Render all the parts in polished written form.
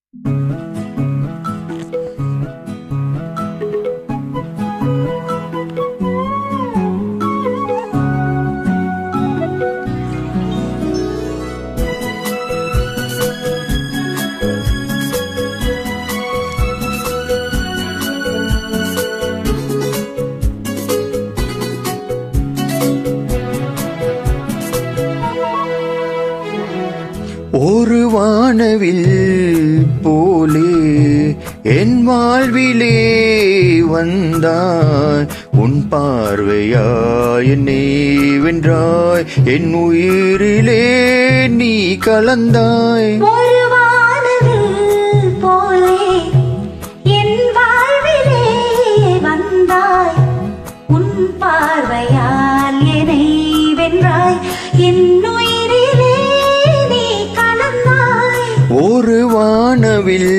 ஒரு வானவில் போலே என் வாழ்விலே வந்தாய், உன் பார்வையாய் என்னை வென்றாய், என் உயிரிலே நீ கலந்தாய். ஒரு வானவில் போலே என் வாழ்விலே வந்தாய், உன் பார்வையால் என்னை வென்றாய், என் உயிரிலே நீ கலந்தாய். ஒரு வானவில்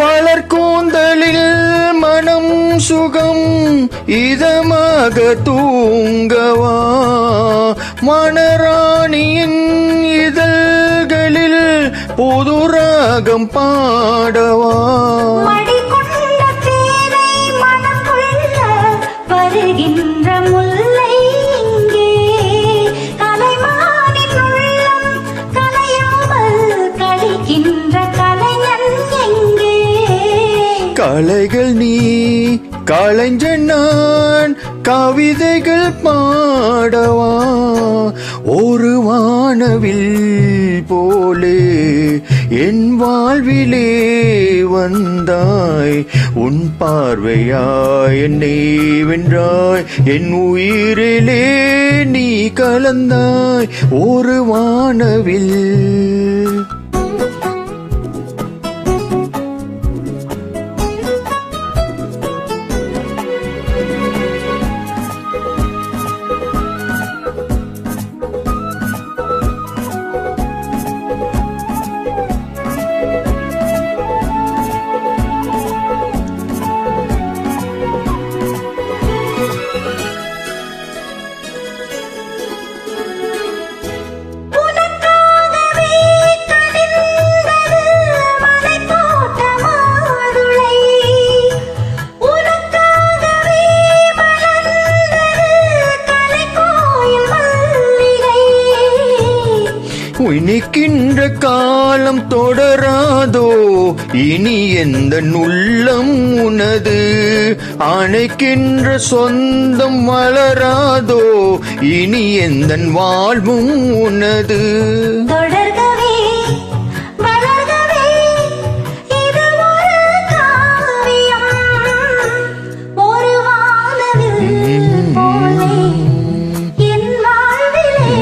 மலர்கூந்தலில் மனம் சுகம் இதமாக தூங்கவா, மணராணியின் இதழ்களில் புதுராகம் பாடவா. மடிகொண்ட தேனை மனக்குள்ள வருகின்ற முல்லை இங்கே, கலைமானின் உள்ளம் கலையாமல் கழிக்கின்ற கலைஞன் எங்கே. கலைகள் நீ கலைஞன் நான், கவிதைகள் பாடவா. ஒரு வானவில் போலே என் வாழ்விலே வந்தாய், உன் பார்வையாய் என்னை வென்றாய், என் உயிரிலே நீ கலந்தாய். ஒரு வானவில் இனிக்கின்ற காலம் தொடராதோ, இனி எந்த உள்ளம் உனது அணைக்கின்ற சொந்தம் வளராதோ, இனி எந்த வாழ்வும் உனது. தொடர்கவே வளர்கவே இது ஒரு காவியம், ஒரு வானவில் போலே என் வாழ்விலே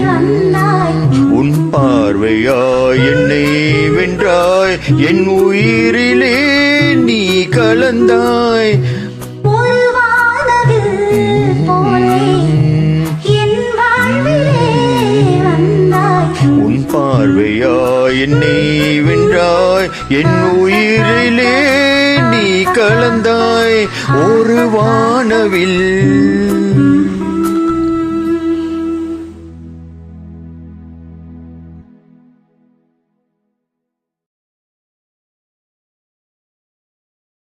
வந்தாய், உன் பார்வையாய் என்னை வென்றாய், என் உயிரிலே நீ கலந்தாய். ஒரு வானவில் போலே என் வாழ்விலே வந்தாய், உன் பார்வையாய் என்னை வென்றாய், என் உயிரிலே நீ கலந்தாய். ஒரு வானவில்